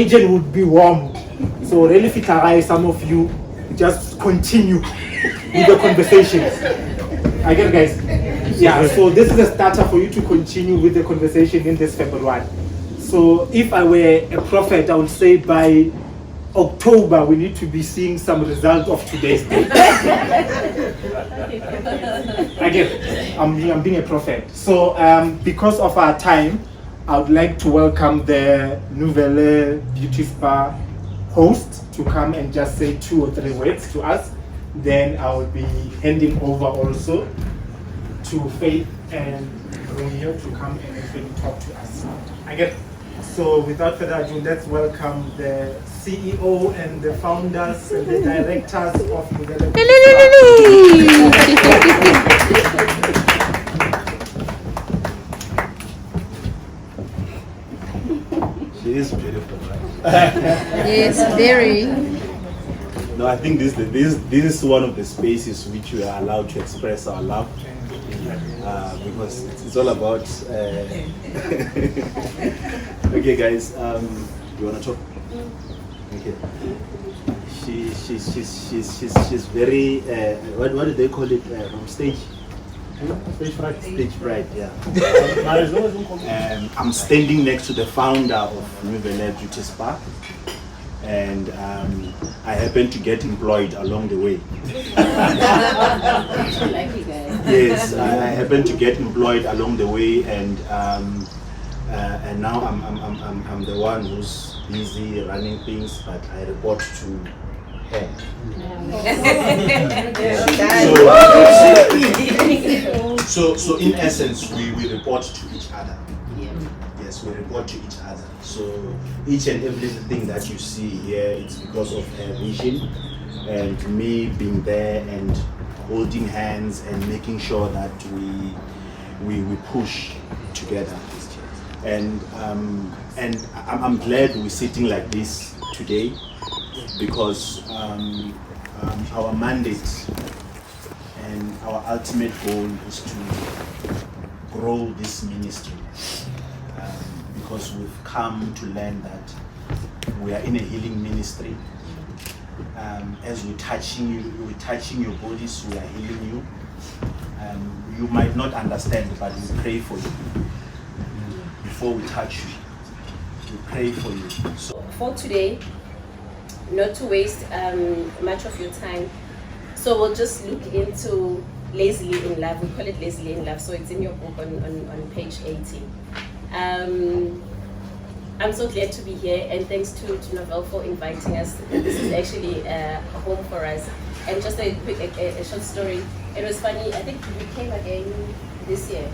engine would be warmed. So really some of you just continue with the conversation. I get it, guys? Yeah, so this is a starter for you to continue with the conversation in this February. So if I were a prophet, I would say by October we need to be seeing some result of today's day. Again, I'm being a prophet. So because of our time, I would like to welcome the Nouvelle Beauty Spa host to come and just say 2 or 3 words to us. Then I will be handing over also to Faith and Romeo to come and actually talk to us. Again, so without further ado, let's welcome the CEO and the founders and the directors of Nouvelle. She is beautiful, right? Yes, very. No, I think this is one of the spaces which we are allowed to express our love, because it's all about. Okay, guys, you wanna talk? Okay. She's very. What do they call it? From stage. Stage fright. Stage fright, yeah. I'm standing next to the founder of Nouvelle Beauty Spa, and I happen to get employed along the way. Yes, I happen to get employed along the way, and now I'm the one who's busy running things, but I report to her. So in essence, we report to each other. Yes, we report to each other. So each and everything that you see here, it's because of her vision and me being there and holding hands and making sure that we push together. And I'm glad we're sitting like this today, because our mandate and our ultimate goal is to grow this ministry, because we've come to learn that we are in a healing ministry. As we're touching your bodies, we are healing you. You might not understand, but we pray for you before we touch you. We pray for you. So for today, not to waste much of your time, so we'll just look into Lazily in Love. We call it Lazily in Love, so it's in your book on page 80. I'm so glad to be here, and thanks to Nouvelle for inviting us. This is actually a home for us. And just a quick, a short story. It was funny, I think we came again this year.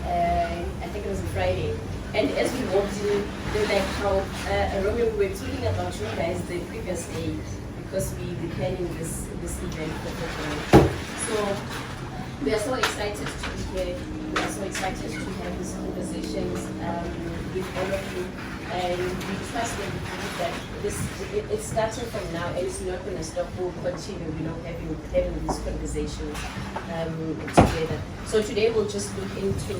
I think it was a Friday. And as we walked in, they were like how Romeo, we were talking about you guys the previous day, because we were planning this event for people. So we are so excited to be here. We are so excited to have these conversations with all of you. And we trust and believe that it's starting from now, and it's not going to stop. We'll continue, having these conversations together. So today we'll just look into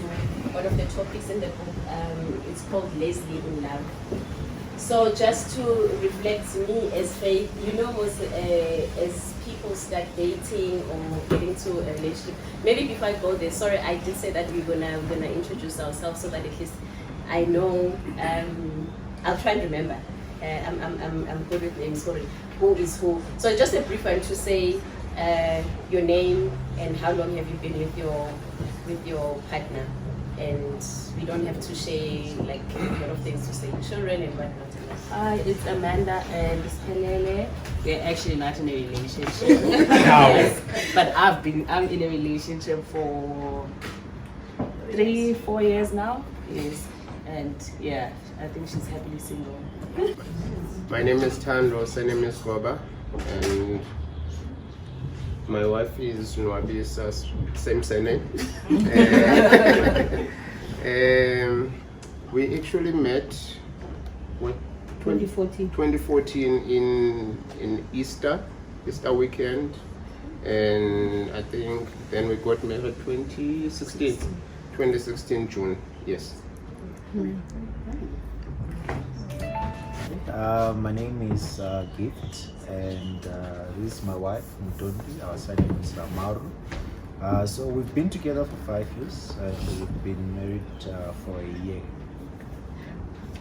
one of the topics in the book. It's called Lazily in Love. So just to reflect me as Faith, most as people start dating or getting to a relationship. Maybe before I go there, sorry, I did say that we're gonna introduce ourselves so that at least I know. I'll try and remember. I'm good with names. Sorry, who is who? So just a brief one to say your name and how long have you been with your partner, and we don't have to share like a lot of things to say, children and whatnot. It's Amanda and Pelele. We're actually not in a relationship. Yes, but I'm in a relationship for 3-4 years now. Yes, and yeah, I think she's happily single. My name is Tando, surname is Goba, and my wife is Mabasa, same surname. We actually met 2014 in Easter weekend, and I think then we got married 2016 June. Yes. My name is Gift, and this is my wife, Ntondi. Our surname is Maru. So we've been together for 5 years, and we've been married for a year.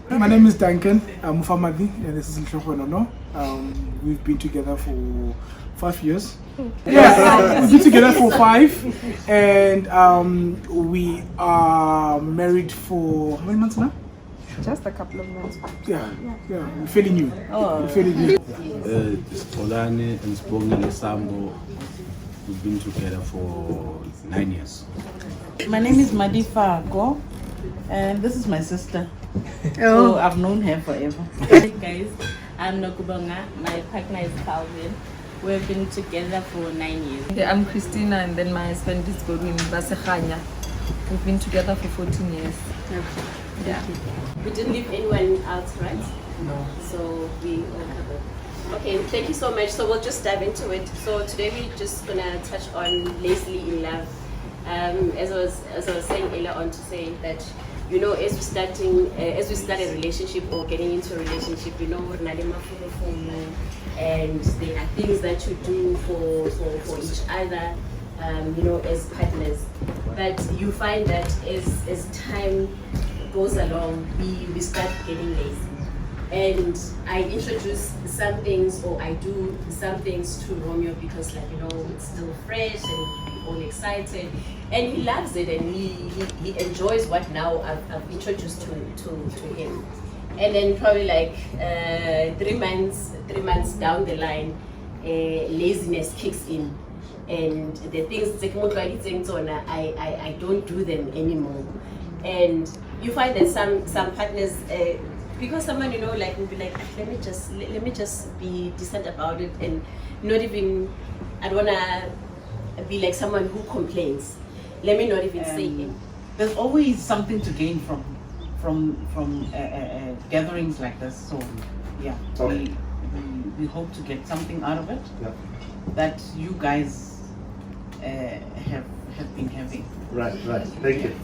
My name is Duncan. I'm Mufamadi, and this is Nshokhonono. We've been together for 5 years. Yeah, we've been together for 5, and we are married for how many months now? Just a couple of months. Yeah. We're fairly new. Oh. We're fairly new. It's Polani and Spongile Sambo. We've been together for 9 years. My name is Madifa Go, and this is my sister. So I've known her forever. Hey guys, I'm Nokubonga. My partner is Calvin. We've been together for 9 years. Okay, I'm Christina, and then my husband is Godwin Basechanya. We've been together for 14 years. Okay. Yeah. We didn't leave anyone out, right? No. So we all covered. Okay, thank you so much. So we'll just dive into it. So today we're just gonna touch on Leslie in love. As I was saying earlier on, to say that, you know, as we start a relationship or getting into a relationship, you know, and there are things that you do for each other, you know, as partners. But you find that as time goes along, we start getting lazy. And I introduce some things, or I do some things to Romeo because, like, you know, it's still fresh and we're all excited, and he loves it, and he enjoys what now I've introduced to him. And then probably like 3 months down the line, laziness kicks in, and the things I don't do them anymore. And you find that some partners, because someone, you know, like, will be like, let me just be decent about it, and not even, I don't wanna be like someone who complains. Let me not even say it. There's always something to gain from gatherings like this. So yeah, Okay. we hope to get something out of it. Yeah. That you guys have been having. Right. Thank you.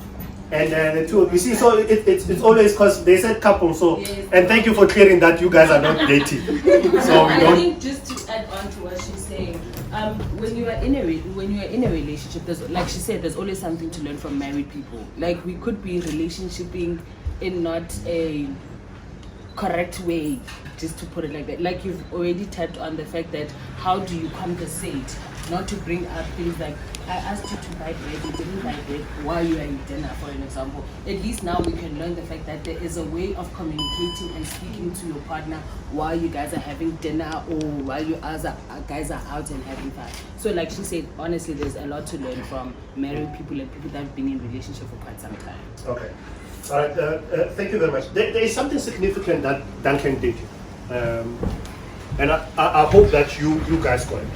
And the two, you see, so it's always, because they said couple, so, Yes. and thank you for clearing that you guys are not dating. So we I don't. think just to add on to what she's saying, when you are in a relationship, there's, like she said, there's always something to learn from married people. Like, we could be relationshiping in not a correct way, just to put it like that. Like, you've already tapped on the fact that how do you compensate, not to bring up things like, I asked you to buy bread, you didn't buy bread while you are in dinner, for an example. At least now we can learn the fact that there is a way of communicating and speaking to your partner while you guys are having dinner, or while you guys are out and having fun. So like she said, honestly, there's a lot to learn from married people and people that have been in relationship for quite some time. Okay. All right. Thank you very much. There is something significant that Duncan did, and I hope that you guys got it.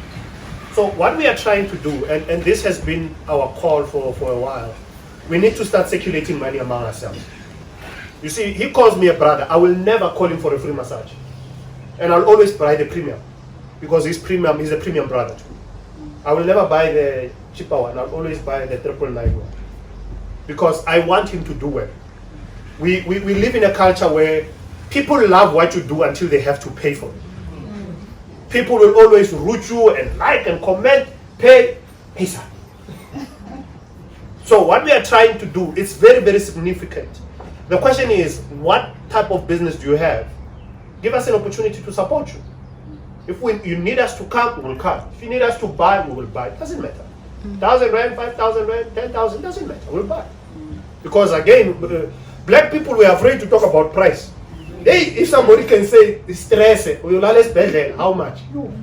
So what we are trying to do, and this has been our call for a while, we need to start circulating money among ourselves. You see, he calls me a brother. I will never call him for a free massage. And I'll always buy the premium, because he's a premium brother too. I will never buy the cheaper one. I'll always buy the 999 one, because I want him to do well. We live in a culture where people love what you do until they have to pay for it. People will always root you and like and comment, pay. So what we are trying to do is very, very significant. The question is, what type of business do you have? Give us an opportunity to support you. If you need us to come, we will come. If you need us to buy, we will buy. It doesn't matter. 1,000 rand, 5,000 rand, 10,000, doesn't matter. We'll buy. Because again, black people were afraid to talk about price. Hey, if somebody can say stress, we will always spend it. How much? You.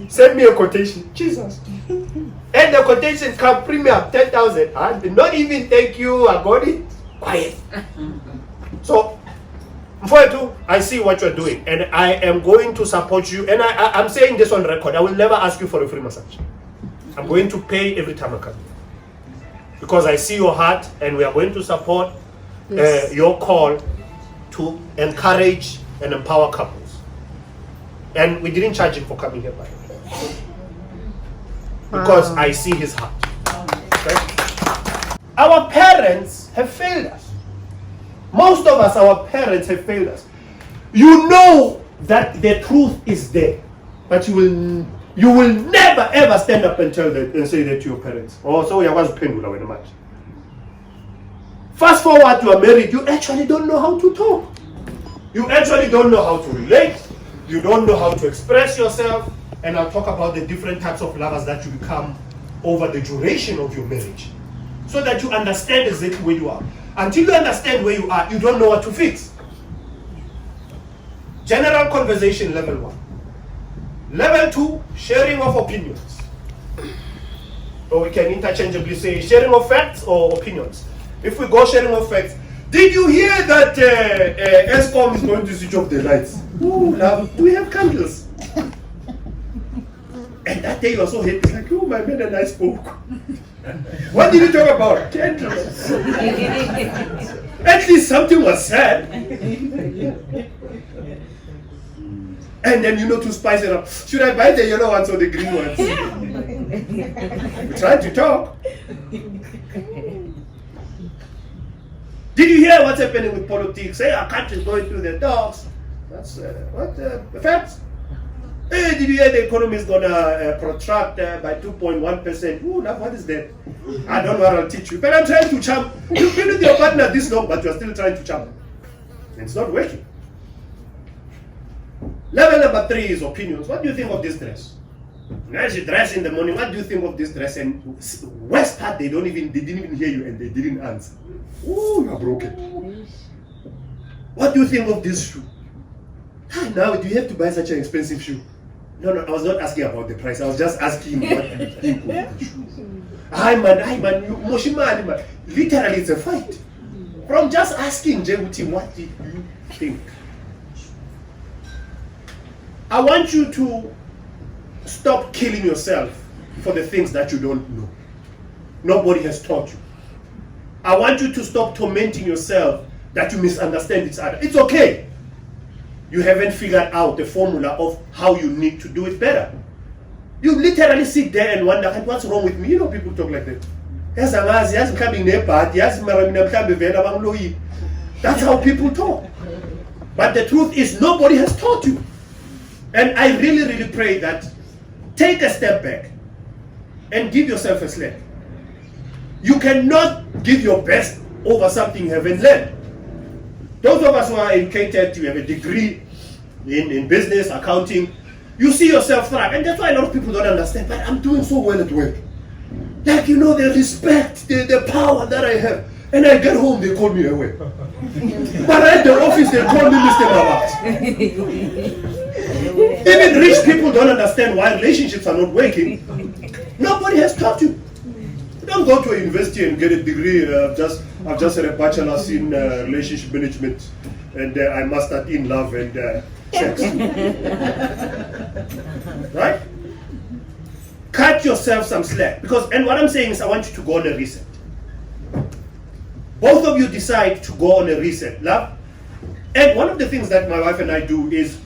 Send me a quotation. Jesus. And the quotation come premium 10,000. Not even thank you. I got it. Quiet. So, I see what you're doing, and I am going to support you. And I'm saying this on record. I will never ask you for a free massage. I'm going to pay every time I come, because I see your heart, and we are going to support your call to encourage and empower couples. And we didn't charge him for coming here, by the way, because I see his heart. Okay? Our parents have failed us. Most of us, our parents have failed us. You know that the truth is there, but you will never ever stand up and tell that and say that to your parents. Oh, so you was pendula very much. Fast forward, you are married, you actually don't know how to talk. You actually don't know how to relate. You don't know how to express yourself. And I'll talk about the different types of lovers that you become over the duration of your marriage, so that you understand exactly where you are. Until you understand where you are, you don't know what to fix. General conversation, level 1. Level 2, sharing of opinions. Or we can interchangeably say sharing of facts or opinions. If we go sharing of facts, did you hear that ESCOM is going to switch off the lights? Ooh, love, do we have candles? And that day you were so happy, it's like, oh, my man and I spoke. What did you talk about? Candles. At least something was said. And then to spice it up. Should I buy the yellow ones or the green ones? We tried to talk. Did you hear what's happening with politics? Hey, our country is going through the dogs. That's the facts. Hey, did you hear the economy is gonna protract by 2.1%? Ooh, now what is that? I don't know what I'll teach you, but I'm trying to charm. You've been with your partner this long, but you're still trying to charm. It's not working. Level number 3 is opinions. What do you think of this dress? As you dress in the morning, what do you think of this dress? And worst part, they didn't even hear you and they didn't answer. Ooh, you're broken. What do you think of this shoe? Now, do you have to buy such an expensive shoe? No, I was not asking about the price. I was just asking what you think of the shoe. Hi man, man. Literally, it's a fight. From just asking Jebuti, what did you think? I want you to stop killing yourself for the things that you don't know. Nobody has taught you. I want you to stop tormenting yourself that you misunderstand each other. It's okay. You haven't figured out the formula of how you need to do it better. You literally sit there and wonder, what's wrong with me? People talk like that. That's how people talk. But the truth is, nobody has taught you. And I really, really pray that take a step back and give yourself a slack. You cannot give your best over something you haven't learned. Those of us who are educated, you have a degree in business, accounting, you see yourself thrive. And that's why a lot of people don't understand, but I'm doing so well at work. Like, the respect, the power that I have. And I get home, they call me away. But at the office, they call me Mr. Mabasa. Even rich people don't understand why relationships are not working. Nobody has taught you. You don't go to a university and get a degree. I've just had a bachelor's in relationship management, and I mastered in love and sex. Right? Cut yourself some slack. And what I'm saying is, I want you to go on a reset. Both of you decide to go on a reset, love. And one of the things that my wife and I do is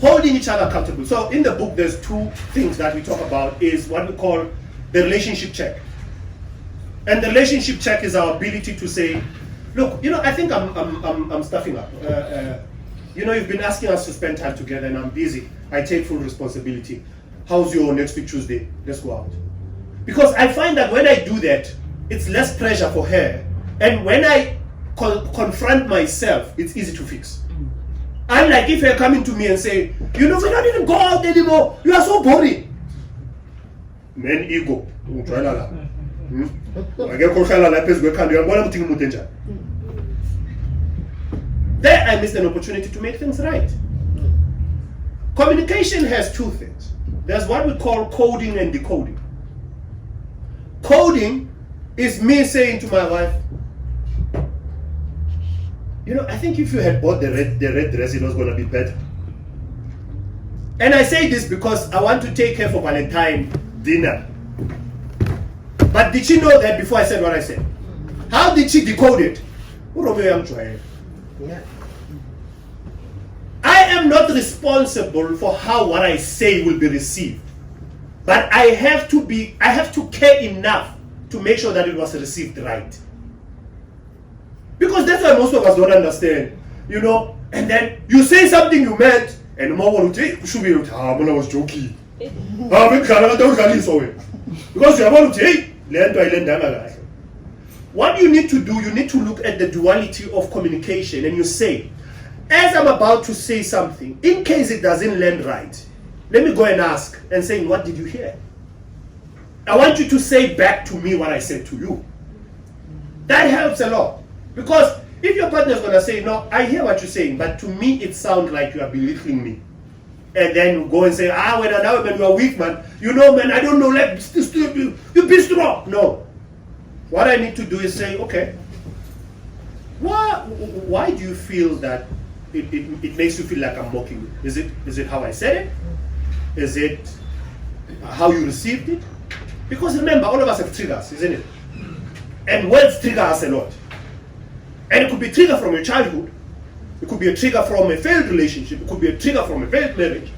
holding each other accountable. So in the book, there's 2 things that we talk about, is what we call the relationship check. And the relationship check is our ability to say, look, I think I'm stuffing up. You've been asking us to spend time together and I'm busy. I take full responsibility. How's your next week Tuesday? Let's go out. Because I find that when I do that, it's less pressure for her. And when I confront myself, it's easy to fix. Unlike if you're coming to me and say, we don't even go out anymore. You are so boring. Men ego. There I missed an opportunity to make things right. Communication has 2 things. There's what we call coding and decoding. Coding is me saying to my wife, I think if you had bought the red dress, it was going to be better. And I say this because I want to take her for Valentine dinner. But did she know that before I said what I said? How did she decode it? Romeo, I'm trying. I am not responsible for how what I say will be received. But I have to care enough to make sure that it was received right. Because that's why most of us don't understand. And then you say something you meant, and the mom will say, I was joking. Because you are about to say, what you need to do, you need to look at the duality of communication, and you say, as I'm about to say something, in case it doesn't land right, let me go and ask and say, what did you hear? I want you to say back to me what I said to you. That helps a lot. Because if your partner is going to say, no, I hear what you're saying, but to me it sounds like you are belittling me. And then go and say, when you are weak, man. You know, man, I don't know, like, you be strong. No. What I need to do is say, okay, why do you feel that it makes you feel like I'm mocking you? Is it how I said it? Is it how you received it? Because remember, all of us have triggers, isn't it? And words trigger us a lot. And it could be a trigger from your childhood. It could be a trigger from a failed relationship. It could be a trigger from a failed marriage.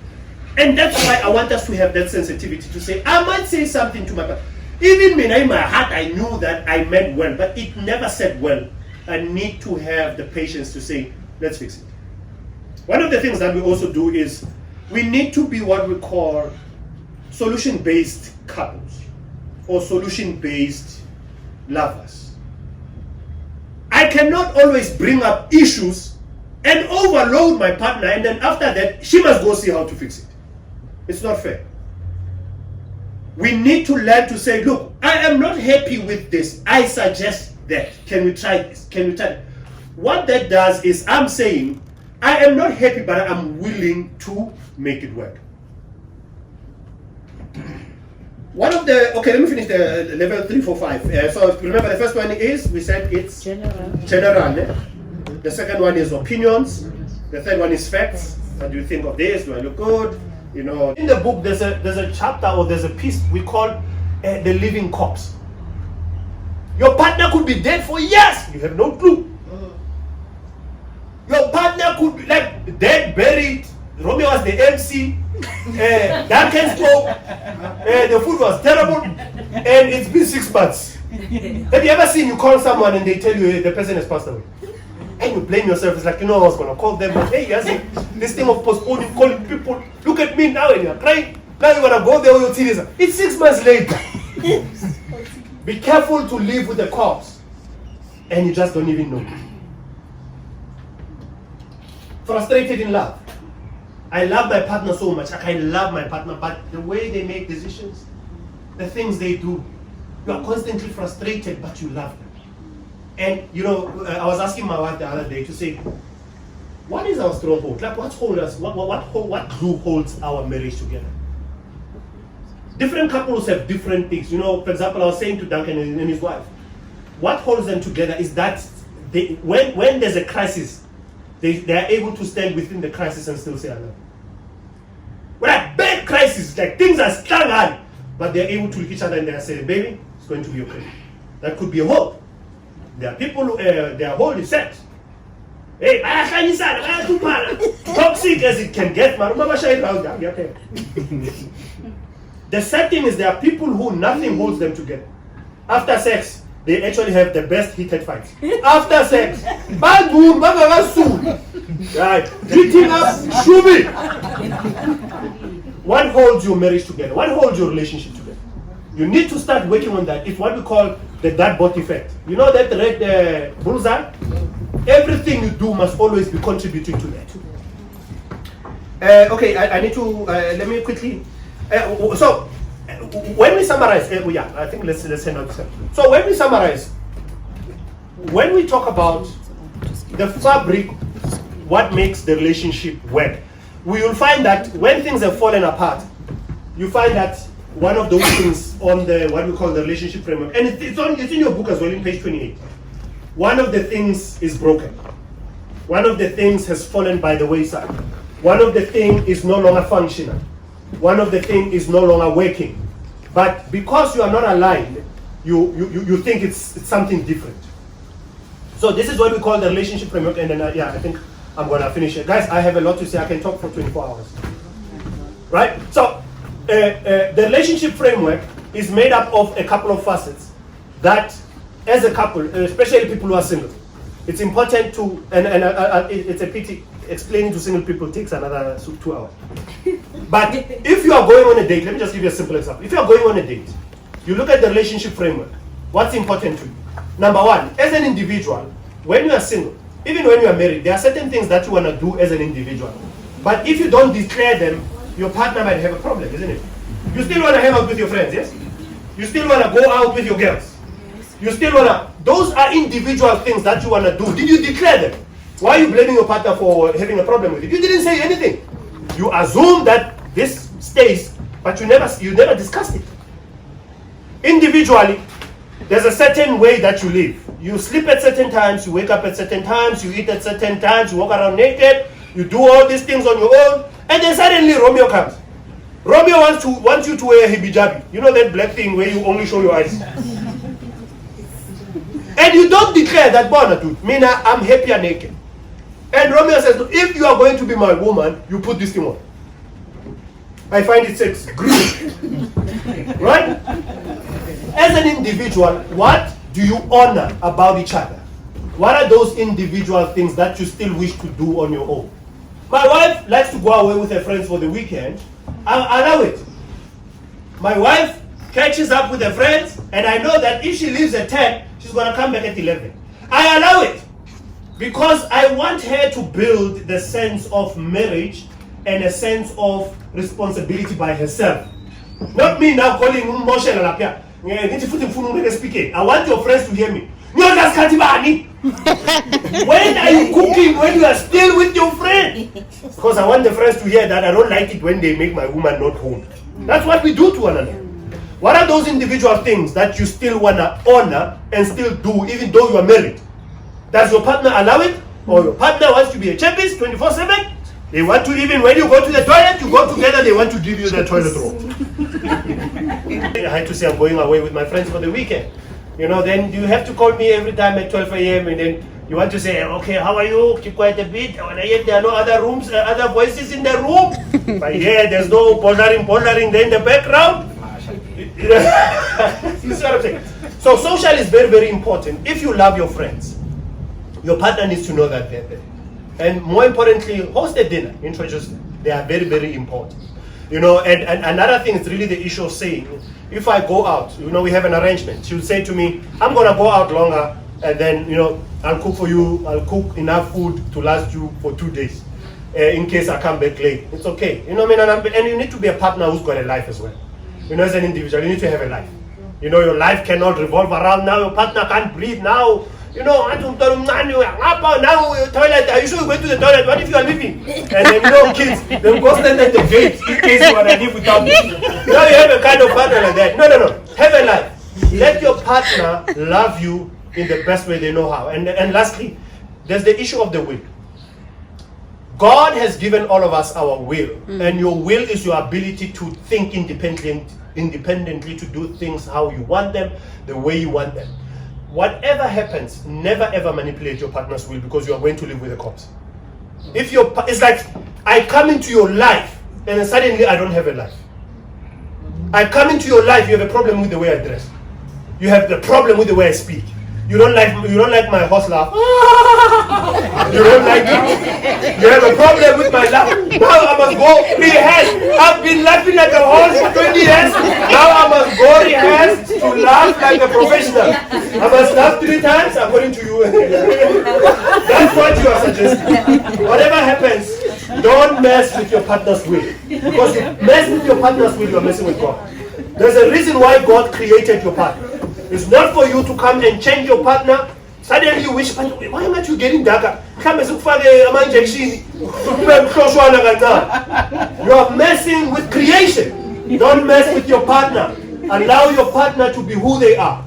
And that's why I want us to have that sensitivity to say, I might say something to my partner. Even me, in my heart, I knew that I meant well, but it never said well. I need to have the patience to say, let's fix it. One of the things that we also do is we need to be what we call solution-based couples or solution-based lovers. I cannot always bring up issues and overload my partner, and then after that, she must go see how to fix it. It's not fair. We need to learn to say, look, I am not happy with this. I suggest that. Can we try this? Can we try it? What that does is I'm saying, I am not happy, but I'm willing to make it work. Let me finish the level 3, 4, 5. So remember, the first one is, we said it's general. The second one is opinions. The third one is facts. What do you think of this? Do I look good? You know, in the book, there's a chapter or there's a piece we call the living corpse. Your partner could be dead for years. You have no clue. Your partner could be like dead, buried. Romeo was the MC. Duncan spoke. The food was terrible, and it's been 6 months. Have you ever seen you call someone and they tell you, hey, the person has passed away? And you blame yourself. It's like, I was going to call them, but hey, this thing of postponing, calling people, look at me now and you're crying. Now you're going to go there with your teenager. It's 6 months later. Be careful to live with the corpse, and you just don't even know. Frustrated in love. I love my partner so much. I love my partner, but the way they make decisions, the things they do, you are constantly frustrated, but you love them. And I was asking my wife the other day to say, what is our stronghold? Like, what glue holds our marriage together? Different couples have different things. For example, I was saying to Duncan and his wife, what holds them together is that when there's a crisis, they are able to stand within the crisis and still say I love you. When a bad crisis, like things are strung hard, but they're able to look at each other and they say, baby, it's going to be okay. That could be a hope. There are people who their hold is set. Hey, toxic as it can get, the sad thing is there are people who nothing holds them together. After sex, they actually have the best heated fights. After sex, right, beating up, shooting. What holds your marriage together? What holds your relationship together? You need to start working on that. It's what we call the dartboard effect. You know that red bullseye? Everything you do must always be contributing to that. I need to, let me quickly, so when we summarize, I think let's hand out this. So when we summarize, when we talk about the fabric, what makes the relationship work, we will find that when things have fallen apart, you find that one of the things on the what we call the relationship framework, and it's in your book as well, in page 28. One of the things is broken. One of the things has fallen by the wayside. One of the things is no longer functional. One of the things is no longer working. But because you are not aligned, you think it's something different. So this is what we call the relationship framework, and then I think I'm going to finish it. Guys, I have a lot to say. I can talk for 24 hours. Right? So the relationship framework is made up of a couple of facets that, as a couple, especially people who are single, it's important to, and it's a pity explaining to single people takes another 2 hours. But if you are going on a date, let me just give you a simple example. If you are going on a date, you look at the relationship framework. What's important to you? Number one, as an individual, when you are single, even when you are married, there are certain things that you want to do as an individual. But if you don't declare them, your partner might have a problem, isn't it? You still want to hang out with your friends, yes? You still want to go out with your girls. You still want to... Those are individual things that you want to do. Did you declare them? Why are you blaming your partner for having a problem with it? You didn't say anything. You assume that this stays, but you never discussed it. Individually, there's a certain way that you live. You sleep at certain times, you wake up at certain times, you eat at certain times, you walk around naked, you do all these things on your own, and then suddenly Romeo comes. Romeo wants you to wear a hijabi. You know that black thing where you only show your eyes? And you don't declare that, Bona, dude, I'm happier naked. And Romeo says, no, if you are going to be my woman, you put this thing on. I find it sex. Right? As an individual, what do you honor about each other? What are those individual things that you still wish to do on your own? My wife likes to go away with her friends for the weekend. I allow it. My wife catches up with her friends, and I know that if she leaves at 10, she's going to come back at 11. I allow it because I want her to build the sense of marriage and a sense of responsibility by herself. Not me now calling Moshe Lalapia. I want your friends to hear me. When are you cooking when you are still with your friend? Because I want the friends to hear that I don't like it when they make my woman not home. That's what we do to one another. What are those individual things that you still want to honor and still do even though you are married? Does your partner allow it? Or your partner wants to be a chapist 24/7? They want to, even when you go to the toilet, you go together, they want to give you the toilet roll. I had to say I'm going away with my friends for the weekend. You know, then you have to call me every time at 12 a.m. and then you want to say, okay, how are you? Keep quiet a bit. When I hear there are no other rooms, other voices in the room. But yeah, there's no bothering there in the background. You see what I'm saying? So social is very, very important. If you love your friends, your partner needs to know that they're there. And more importantly, host a dinner, introduce them. They are very, very important. You know, and another thing is really the issue of saying, if I go out, you know, we have an arrangement. She would say to me, I'm going to go out longer, and then, you know, I'll cook for you, I'll cook enough food to last you for 2 days, in case I come back late. It's okay. You know what I mean? And you need to be a partner who's got a life as well. You know, as an individual, you need to have a life. You know, your life cannot revolve around now, your partner can't breathe now. You know, now toilet, are you sure you went to the toilet? What if you are leaving? And then, you know, kids, they'll go stand at the gate in case you want to leave without me. Now you have a kind of partner like that. No. Have a life. Let your partner love you in the best way they know how. And lastly, there's the issue of the will. God has given all of us our will. And your will is your ability to think independently, to do things how you want them, the way you want them. Whatever happens, never ever manipulate your partner's will because you are going to live with the cops. It's like I come into your life and then suddenly I don't have a life. I come into your life, you have a problem with the way I dress. You have the problem with the way I speak. You don't like my horse laugh. You don't like it. You have a problem with my laugh. Now I must go rehearse. I've been laughing like a horse for 20 years. Now I must go rehearse to laugh like a professional. I must laugh 3 times according to you. That's what you are suggesting. Whatever happens, don't mess with your partner's will. Because you mess with your partner's will, you're messing with God. There's a reason why God created your partner. It's not for you to come and change your partner. Suddenly you wish, why am I getting darker? Come and for the injection. You are messing with creation. Don't mess with your partner. Allow your partner to be who they are.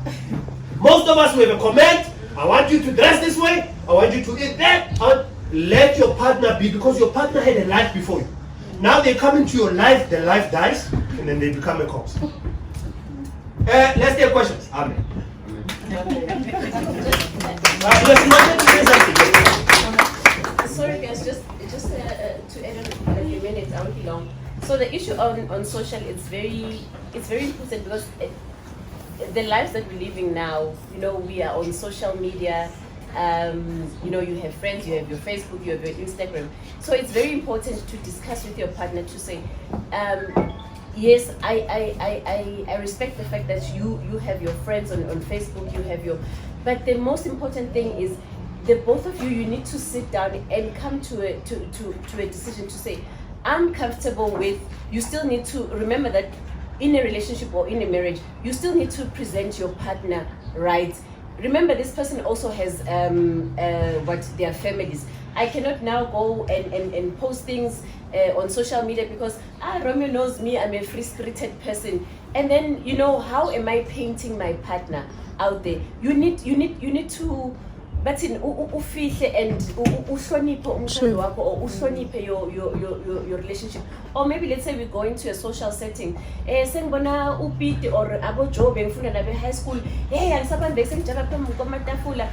Most of us, we have a comment. I want you to dress this way. I want you to eat that. Let your partner be, because your partner had a life before you. Now they come into your life, their life dies, and then they become a corpse. Let's take questions. Amen. Sorry guys, just to add on a few minutes, I won't be long. So the issue on social, it's very important because the lives that we're living now, you know, we are on social media, you know, you have friends, you have your Facebook, you have your Instagram. So it's very important to discuss with your partner to say, yes, I respect the fact that you have your friends on Facebook, you have your, but the most important thing is the both of you need to sit down and come to a decision to say, I'm comfortable with, you still need to remember that in a relationship or in a marriage, you still need to present your partner right. Remember, this person also has what their families. I cannot now go and post things on social media because Romeo knows me, I'm a free-spirited person. And then, you know, how am I painting my partner out there? You need to, but in ufihle and uhloniphe umshado wakho or uhloniphe your relationship. Or maybe let's say we're going to a social setting. Sengibona uPete or abo Joe bengifunda nabe high school. Hey, angisabambe sengijaba phambi kwamatafula.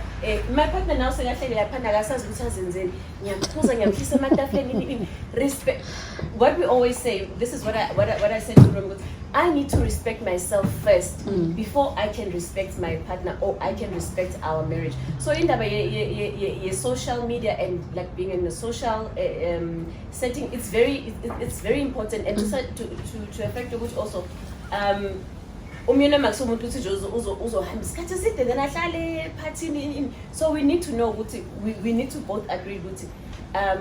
My partner now sekahleli lapha akasazi ukuthi azenzeni. Ngiyaphuza ngiyamhlisa ematafuleni. Respect. What we always say, this is what I said to Romeo. I need to respect myself first before I can respect my partner or I can respect our marriage. So in the social media and like being in a social setting, it's very important. And to affect the good also. So we need to know we need to both agree with it.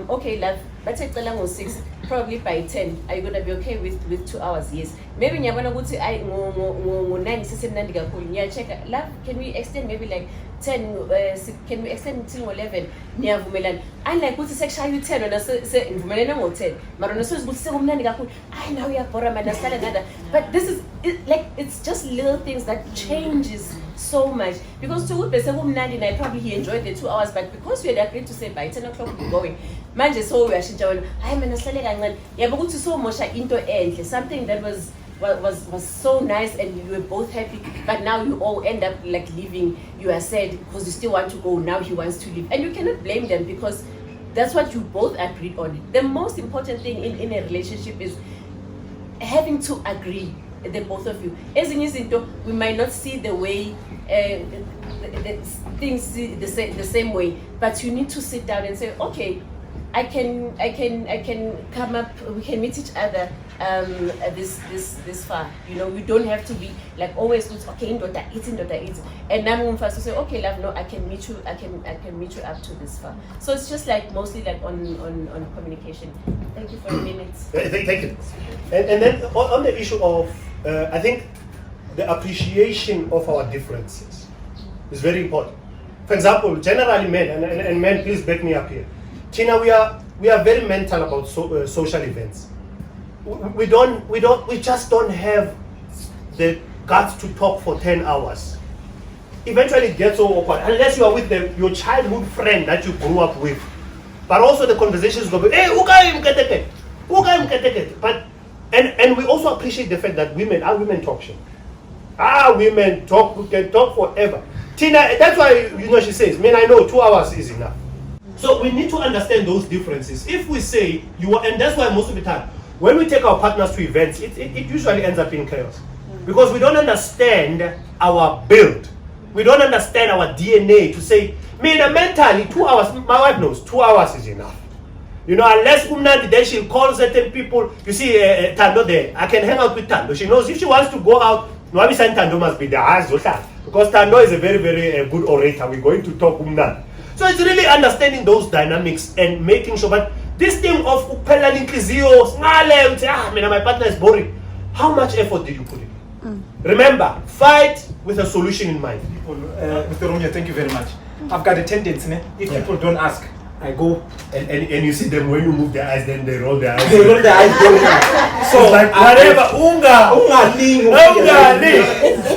Okay, love, let's say 6, probably by 10. Are you gonna be okay with 2 hours? Yes. Maybe nyabana ukuthi I ngo 9 sisemnandi kakhulu. Check, love, can we extend maybe like 10, can we extend until 11? Niyavumelana. Unlike ukuthi sekushaya you 10 wena se nivumelene ngo 10. Mara nosuthi ukuthi sekumnandi kakhulu. Now uyabhora mana sala nada. But this is it's just little things that changes so much, because to sekumnandi and probably he enjoyed the 2 hours, but because we had agreed to say by 10 o'clock we're going. Manje so uyashintsha wena. Hayi mina sihlale kancane. Yabo ukuthi so mosha into enhle, something that was so nice and you were both happy, but now you all end up like leaving. You are sad because you still want to go. Now he wants to leave, and you cannot blame them because that's what you both agreed on. The most important thing in a relationship is having to agree, the both of you. As in izinto, we might not see the way the things the same way, but you need to sit down and say, okay, I can come up, we can meet each other this far. You know, we don't have to be like always okay, indoda eats. And now I'm first to say, okay, love, no, I can meet you up to this far. So it's just like mostly like on communication. Thank you for a minute. Thank you. And then on the issue of I think the appreciation of our differences is very important. For example, generally men, and men, please back me up here. Tina, we are very mental about social events. We just don't have the guts to talk for 10 hours. Eventually it gets so awkward, unless you are with your childhood friend that you grew up with. But also the conversations go, hey, but and we also appreciate the fact that women talk shit. Women talk, we can talk forever. Tina, that's why, you know, she says, man, I know 2 hours is enough. So we need to understand those differences. If we say and that's why most of the time, when we take our partners to events, it usually ends up in chaos. Because we don't understand our build. We don't understand our DNA to say, man, mentally 2 hours, my wife knows 2 hours is enough. You know, unless Umnandi, then she'll call certain people. You see, Tando there, I can hang out with Tando. She knows if she wants to go out, Nwabi San Tando must be there. Because Tando is a very, very good orator. We're going to talk Umnandi. So it's really understanding those dynamics and making sure. But this thing of upela linkizio, my partner is boring. How much effort do you put in? Remember, fight with a solution in mind. Mr. Romeo, thank you very much. I've got a tendency, if people don't ask, I go. And you see them when you move their eyes, then they roll their eyes. They roll their eyes. So it's like whatever,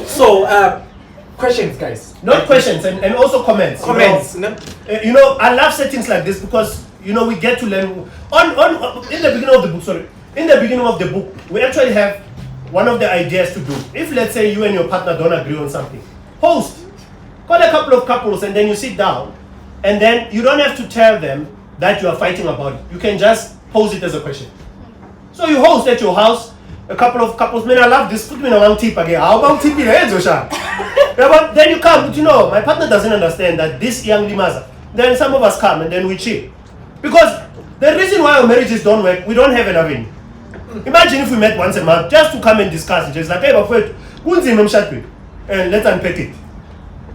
So questions, guys. Not questions, and also comments. Comments. You know, I love settings like this because, you know, we get to learn. In the beginning of the book, in the beginning of the book, we actually have one of the ideas to do. If, let's say, you and your partner don't agree on something, host. Call a couple of couples and then you sit down. And then you don't have to tell them that you are fighting about it. You can just pose it as a question. So you host at your house, a couple of couples. Man, I love this. Put me in a one tip again. How about tip in the head, Zosha? but then you come, but you know, my partner doesn't understand that this young limaza. Then some of us come and then we chill. Because the reason why our marriages don't work, we don't have an avenue. Imagine if we met once a month just to come and discuss it. Just like, hey, and let's unpack it.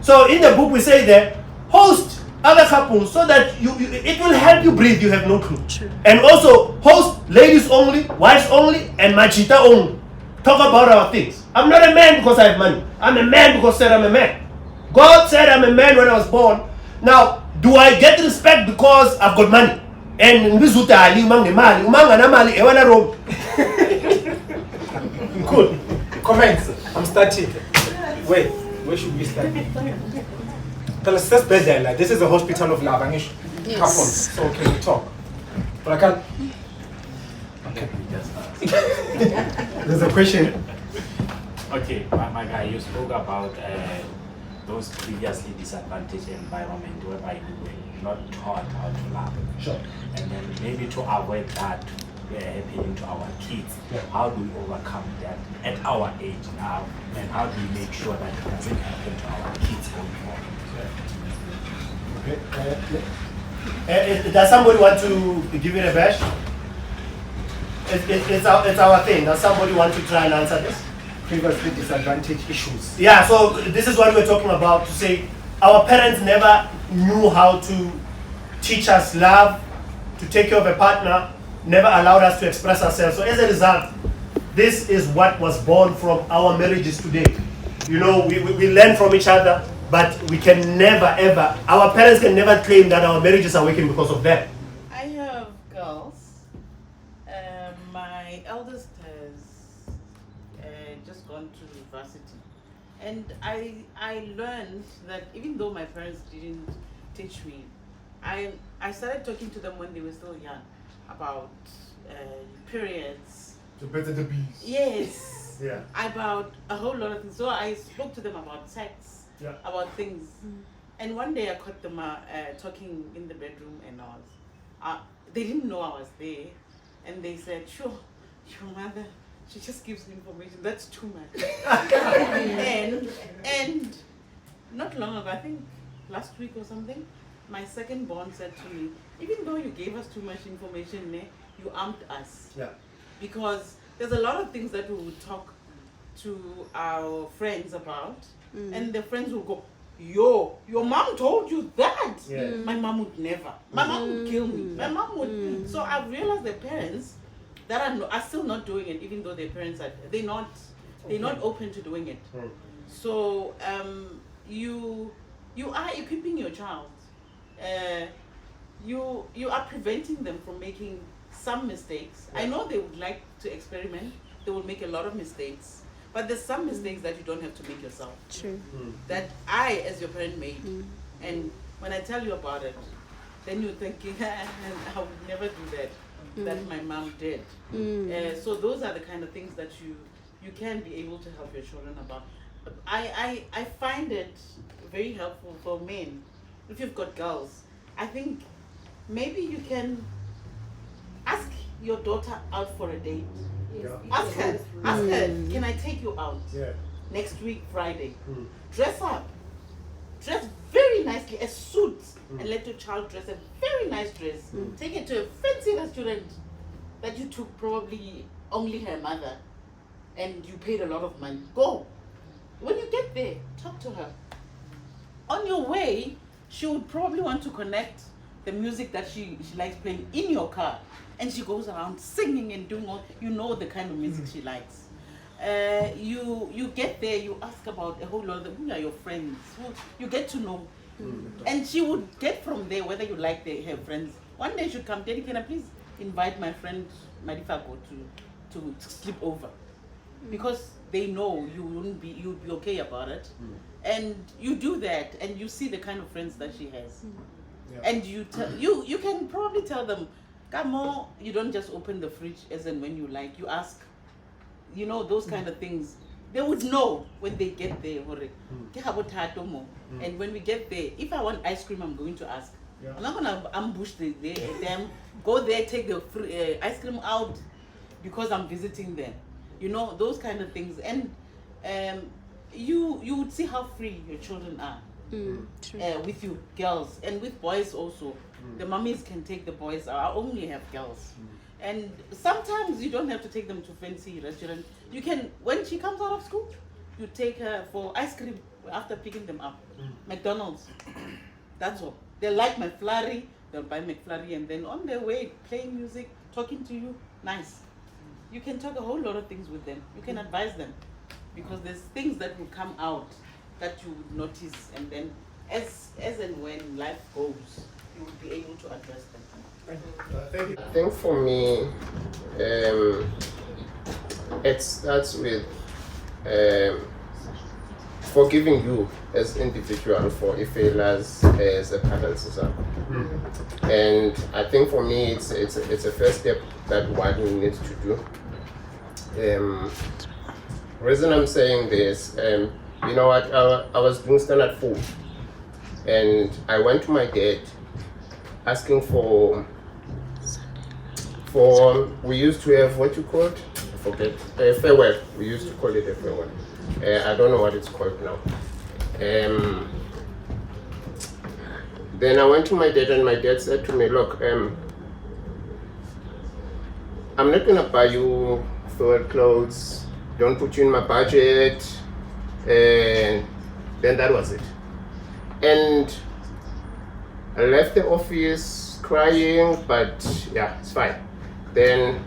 So in the book we say that host other couples so that it will help you breathe. You have no clue. True. And also host ladies only, wives only, and machita only. Talk about our things. I'm not a man because I have money. I'm a man because said I'm a man. God said I'm a man when I was born. Now, do I get respect because I've got money? And Cool. Comments. I'm starting. Wait, where should we start? Tell us that's better. Like this is a hospital of love, and couples. So can we talk? But I can't. Okay. There's a question. Okay, my guy, you spoke about those previously disadvantaged environment whereby you were not taught how to love. Sure. And then maybe to avoid that happening to our kids, how do we overcome that at our age now, and how do we make sure that it doesn't happen to our kids going forward? Does somebody want to give it a bash? It's our thing. Does somebody want to try and answer this? Previously disadvantaged issues. Yeah, so this is what we're talking about, to say our parents never knew how to teach us love, to take care of a partner, never allowed us to express ourselves. So as a result, this is what was born from our marriages today. You know, we learn from each other, but we can never ever, our parents can never claim that our marriages are working because of them. I have girls. My eldest has just gone to university. And I learned that even though my parents didn't teach me, I started talking to them when they were still young about periods. To better the bees. Yes. Yeah. About a whole lot of things. So I spoke to them about sex, about things. And one day I caught them talking in the bedroom, and they didn't know I was there. And they said, sure, your mother, she just gives information. That's too much. and not long ago, I think last week or something, my second born said to me, even though you gave us too much information, you armed us. Yeah. Because there's a lot of things that we would talk to our friends about, and the friends will go, yo, your mom told you that. Yeah. My mom would never. My mom would kill me. My mom would. So I've realized the parents that are still not doing it, even though their parents they're not open to doing it. So you are equipping your child. You are preventing them from making some mistakes. I know they would like to experiment. They will make a lot of mistakes. But there's some mistakes that you don't have to make yourself. True. That I, as your parent, made. And when I tell you about it, then you're thinking, I would never do that. That my mom did. So those are the kind of things that you can be able to help your children about. I find it very helpful for men. If you've got girls, I think maybe you can ask your daughter out for a date. Yeah. Ask her, can I take you out? Next week, Friday. Dress up. Dress very nicely, a suit, and let your child dress a very nice dress. Take it to a fancy restaurant that you took probably only her mother, and you paid a lot of money. Go. When you get there, talk to her. On your way, she would probably want to connect the music that she likes playing in your car, and she goes around singing and doing all, the kind of music she likes. You get there, you ask about a whole lot of who are your friends, you get to know. And she would get from there whether you like her friends. One day she would come, Daddy, can I please invite my friend Madifago to sleep over? Because they know you'd be okay about it. And you do that, and you see the kind of friends that she has. And you can probably tell them, Kamo, you don't just open the fridge as and when you like. You ask, those kind of things. They would know when they get there. And when we get there, if I want ice cream, I'm going to ask. I'm not going to ambush them, go there, take the ice cream out because I'm visiting them. Those kind of things. And you would see how free your children are. With you girls and with boys also. The mummies can take the boys out. I only have girls. And sometimes you don't have to take them to fancy restaurant. You can, when she comes out of school, you take her for ice cream after picking them up. McDonald's. That's all. They like McFlurry, they'll buy McFlurry, and then on their way, playing music, talking to you, nice. You can talk a whole lot of things with them. You can advise them. Because there's things that will come out that you would notice, and then as and when life goes, you will be able to address them. I think for me, it starts with forgiving you as individual for failures as a parent as well. And I think for me, it's a first step that one needs to do. Reason I'm saying this, you know what, I was doing standard 4, and I went to my dad asking for we used to have what you call it, I forget, a farewell. We used to call it a farewell. I don't know what it's called now. Then I went to my dad, and my dad said to me, look, I'm not gonna buy you farewell clothes, don't put you in my budget, and then that was it. And I left the office crying, but yeah, it's fine. Then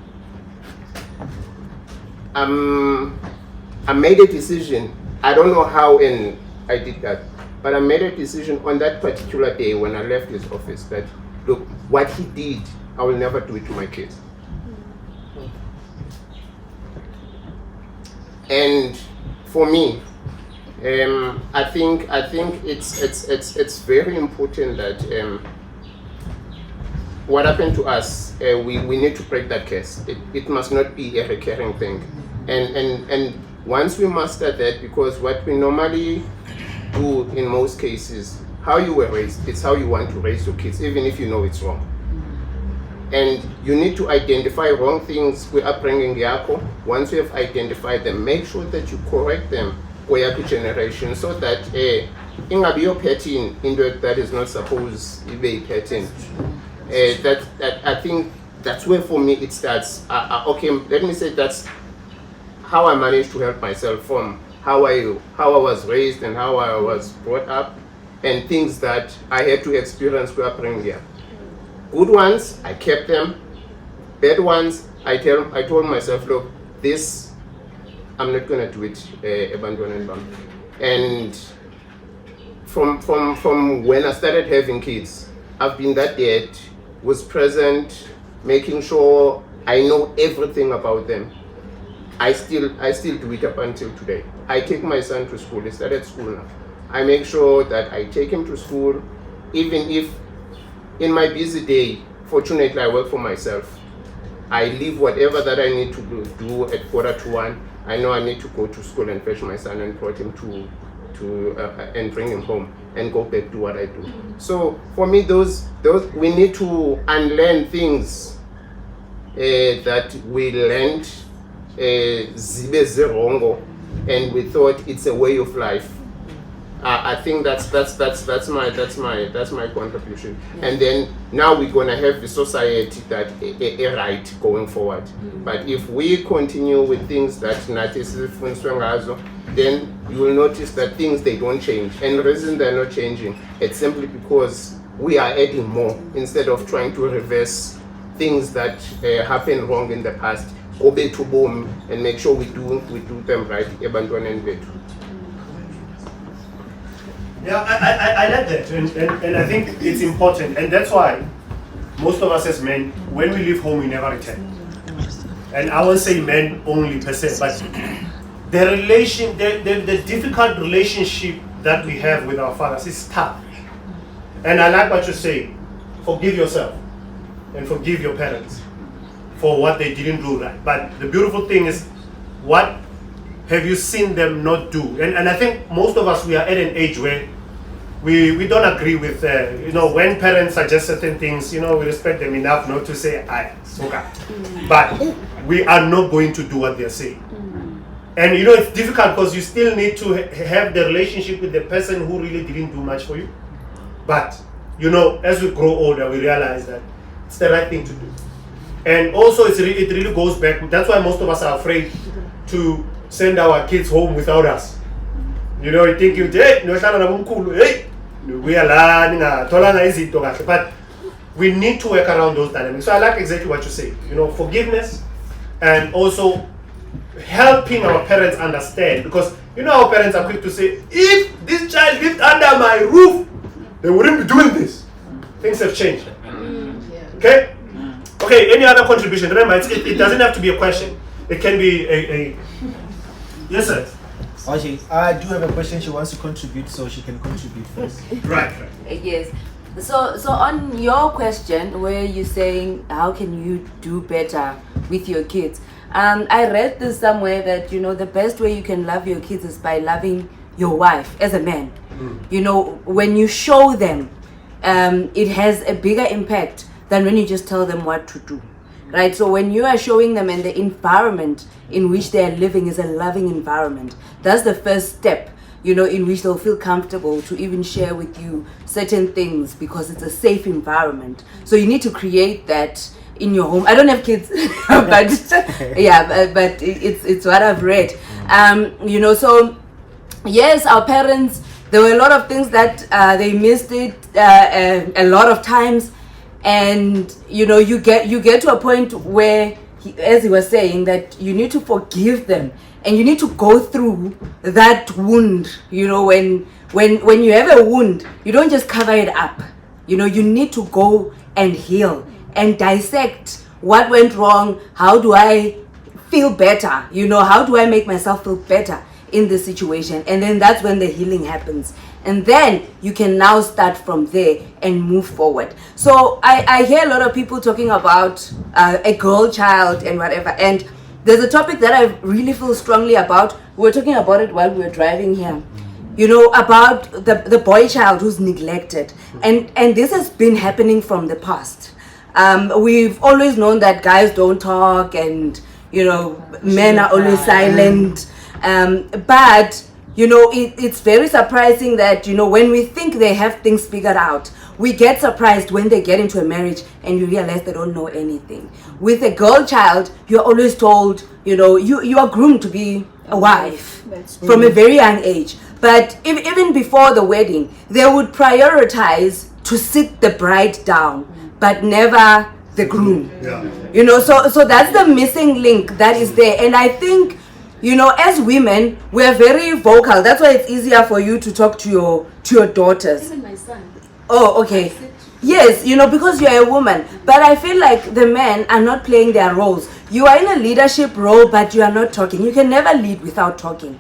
I made a decision. I don't know how and I did that, but I made a decision on that particular day when I left his office that, look, what he did, I will never do it to my kids. And for me, I think it's very important that what happened to us, we need to break that curse. It must not be a recurring thing. And once we master that, because what we normally do in most cases, how you were raised, it's how you want to raise your kids, even if you know it's wrong. And you need to identify wrong things with upbringing yako. Once you have identified them, make sure that you correct them for your generation, so that ingabi your pattern into that is not supposed to be a pattern. That I think that's where for me it starts. Okay, let me say that's how I managed to help myself from how I was raised and how I was brought up, and things that I had to experience with upbringing here. Good ones, I kept them. Bad ones, I told myself, look, this, I'm not gonna do it, and from when I started having kids, I've been that dad, was present, making sure I know everything about them. I still do it up until today. I take my son to school. He started school now. I make sure that I take him to school, even if in my busy day, fortunately I work for myself. I leave whatever that I need to do at 1:45. I know I need to go to school and fetch my son and brought him and bring him home and go back to what I do. So for me, those we need to unlearn things that we learned zibe zirongo, and we thought it's a way of life. I think that's my contribution. And then now we're gonna have the society that a right going forward. But if we continue with things that then you will notice that things, they don't change. And the reason they're not changing, it's simply because we are adding more instead of trying to reverse things that happened wrong in the past. Go back to boom and make sure we do them right. Yeah, I like that, and I think it's important, and that's why most of us as men, when we leave home, we never return. And I won't say men only per se, but the difficult relationship that we have with our fathers is tough. And I like what you say, forgive yourself and forgive your parents for what they didn't do right. But the beautiful thing is, what have you seen them not do? And I think most of us, we are at an age where we don't agree with, when parents suggest certain things, we respect them enough not to say, aye, soka. But we are not going to do what they're saying. And you know, it's difficult because you still need to have the relationship with the person who really didn't do much for you. But, you know, as we grow older, we realize that it's the right thing to do. And also, it really goes back. That's why most of us are afraid to send our kids home without us. You know, you think, hey, we are learning, but we need to work around those dynamics. So I like exactly what you say. You know, forgiveness and also helping our parents understand, because you know our parents are quick to say, if this child lived under my roof, they wouldn't be doing this. Things have changed. Okay? Okay, any other contribution? Remember, it doesn't have to be a question. It can be a yes, sir. Okay, I do have a question. She wants to contribute, so she can contribute first. Right. Yes. So on your question, where you're saying how can you do better with your kids, I read this somewhere that, you know, the best way you can love your kids is by loving your wife as a man. You know, when you show them, it has a bigger impact than when you just tell them what to do, right? So when you are showing them, and the environment in which they are living is a loving environment, that's the first step, you know, in which they'll feel comfortable to even share with you certain things, because it's a safe environment. So you need to create that in your home. I don't have kids, but yeah, but it's what I've read. You know, so yes, our parents, there were a lot of things that they missed it a lot of times, and you know, you get to a point where, as he was saying, that you need to forgive them, and you need to go through that wound. You know, when you have a wound, you don't just cover it up. You know, you need to go and heal and dissect what went wrong. How do I feel better? You know, how do I make myself feel better in this situation? And then that's when the healing happens. And then you can now start from there and move forward. So I hear a lot of people talking about a girl child and whatever. And there's a topic that I really feel strongly about. We were talking about it while we were driving here. You know, about the boy child who's neglected. And this has been happening from the past. We've always known that guys don't talk, and, you know, men are always silent. But you know, it's very surprising that, you know, when we think they have things figured out, we get surprised when they get into a marriage and you realize they don't know anything. With a girl child, you're always told, you know, you are groomed to be a wife from a very young age. But even before the wedding, they would prioritize to sit the bride down, but never the groom. You know, so that's the missing link that is there. And I think, you know, as women, we're very vocal. That's why it's easier for you to talk to your daughters. Even my son. Oh, okay. Yes, you know, because you're a woman. But I feel like the men are not playing their roles. You are in a leadership role, but you are not talking. You can never lead without talking.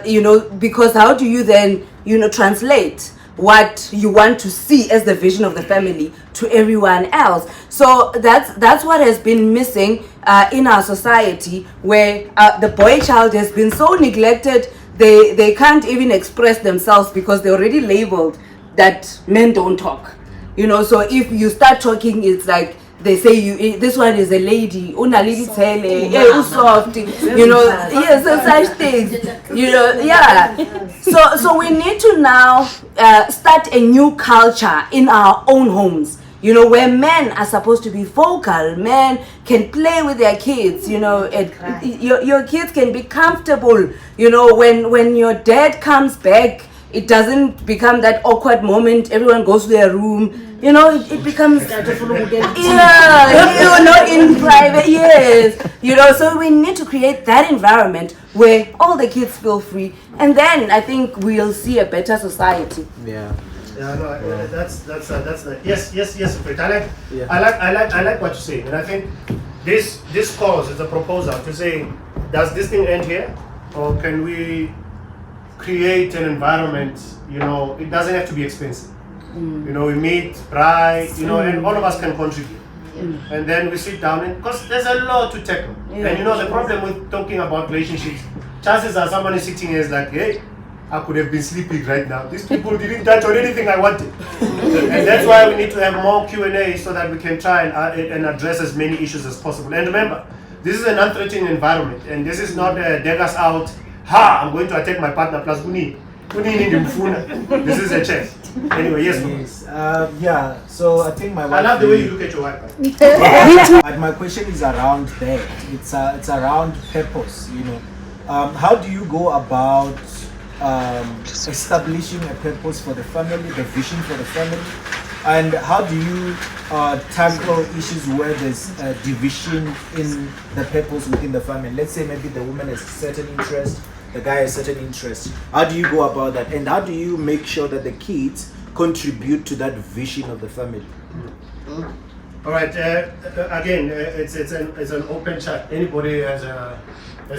You know, because how do you then, you know, translate what you want to see as the vision of the family to everyone else? So that's what has been missing in our society, where the boy child has been so neglected. They can't even express themselves because they're already labeled that men don't talk. You know, so if you start talking, it's like they say this one is a lady, una lady tele, soft, you know, yes, such things, you know, yeah. So we need to now start a new culture in our own homes, you know, where men are supposed to be vocal. Men can play with their kids, you know, your kids can be comfortable, you know, when your dad comes back, it doesn't become that awkward moment. Everyone goes to their room. You know, it becomes, yeah, you're not in private, yes. You know, so we need to create that environment where all the kids feel free. And then I think we'll see a better society. Yeah. Yeah, no, that's yes, Fred. I like what you're saying. And I think this cause is a proposal to say, does this thing end here? Or can we create an environment, you know, it doesn't have to be expensive. You know, we meet, bride, you know, and all of us can contribute. And then we sit down, and because there's a lot to tackle. And you know, the problem with talking about relationships, chances are somebody sitting here is like, hey, I could have been sleeping right now. These people didn't touch on anything I wanted. And that's why we need to have more Q&A so that we can try and address as many issues as possible. And remember, this is an unthreatening environment, and this is not daggers out. Ha! I'm going to attack my partner plus Kuni. This is a chess. Anyway, yes. Yeah. So I think my wife. I love the way you look at your wife. But my question is around that. It's around purpose. You know, how do you go about establishing a purpose for the family, the vision for the family, and how do you tackle issues where there's a division in the purpose within the family? Let's say maybe the woman has a certain interest, the guy has certain interest. How do you go about that, and how do you make sure that the kids contribute to that vision of the family? All right. Again, it's an open chat. Anybody has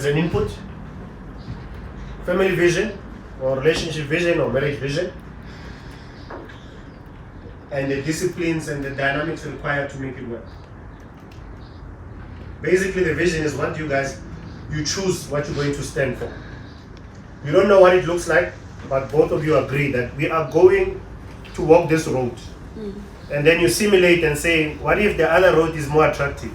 an input, family vision, or relationship vision, or marriage vision, and the disciplines and the dynamics required to make it work. Basically, the vision is what you choose what you're going to stand for. You don't know what it looks like, but both of you agree that we are going to walk this road. And then you simulate and say, what if the other road is more attractive?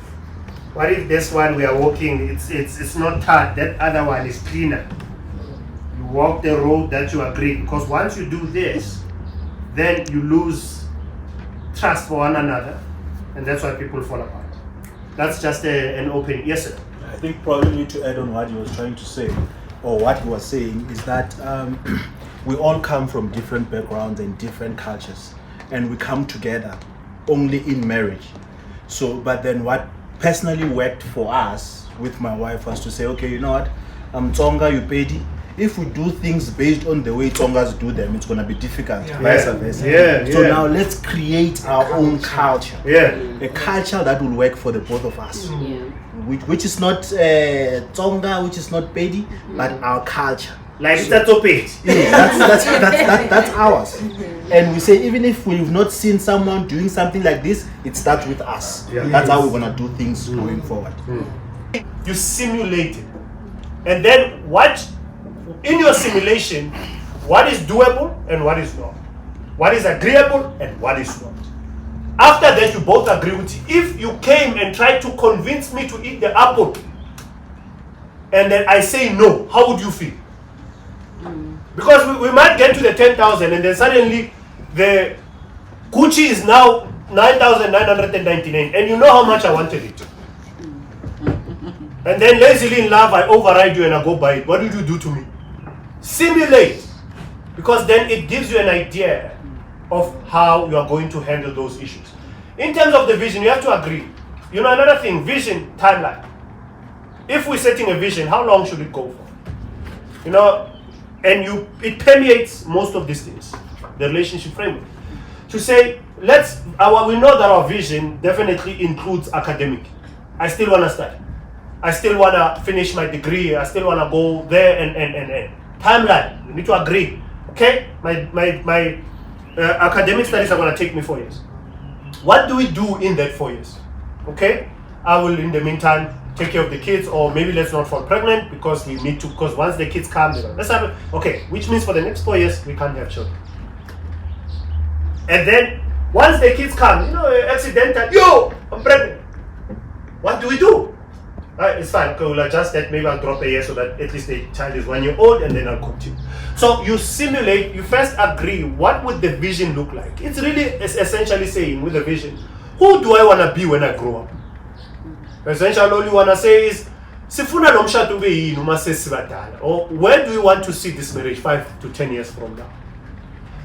What if this one we are walking, it's not tarred, that other one is cleaner? You walk the road that you agree, because once you do this, then you lose trust for one another, and that's why people fall apart. That's just an open, yes sir. I think probably need to add on what he was trying to say, or what he was saying is that we all come from different backgrounds and different cultures, and we come together only in marriage. So, but then what personally worked for us with my wife was to say, okay, you know what, I'm Tsonga, you Pedi. If we do things based on the way Tsongas do them, it's going to be difficult, vice versa. So now let's create our own culture. A culture that will work for the both of us. Which is not Tsonga, which is not Pedi, but our culture. Like it's that's page. That's ours. And we say, even if we've not seen someone doing something like this, it starts with us. That's how we're going to do things going forward. You simulate it. And then in your simulation, what is doable and what is not? What is agreeable and what is not? After that, you both agree with it. If you came and tried to convince me to eat the apple, and then I say no, how would you feel? Because we might get to the 10,000 and then suddenly the Gucci is now 9,999, and you know how much I wanted it. And then lazily in love, I override you and I go buy it. What did you do to me? Simulate. Because then it gives you an idea of how you are going to handle those issues. In terms of the vision, you have to agree. You know, another thing, vision, timeline. If we're setting a vision, how long should it go for? You know, and it permeates most of these things, the relationship framework. To say, we know that our vision definitely includes academic. I still want to study. I still want to finish my degree. I still want to go there and. Timeline, we need to agree. Okay, my academic studies are going to take me 4 years. What do we do in that 4 years? Okay, I will in the meantime take care of the kids, or maybe let's not fall pregnant because we need to, because once the kids come, let's have it. Okay, which means for the next 4 years we can't have children. And then once the kids come, accidental, I'm pregnant. What do we do? It's fine, okay, we'll adjust that, maybe I'll drop a year so that at least the child is 1 year old, and then I'll continue. So you simulate, you first agree, what would the vision look like? It's really essentially saying with the vision, who do I want to be when I grow up? Essentially all you want to say is, or where do you want to see this marriage 5 to 10 years from now?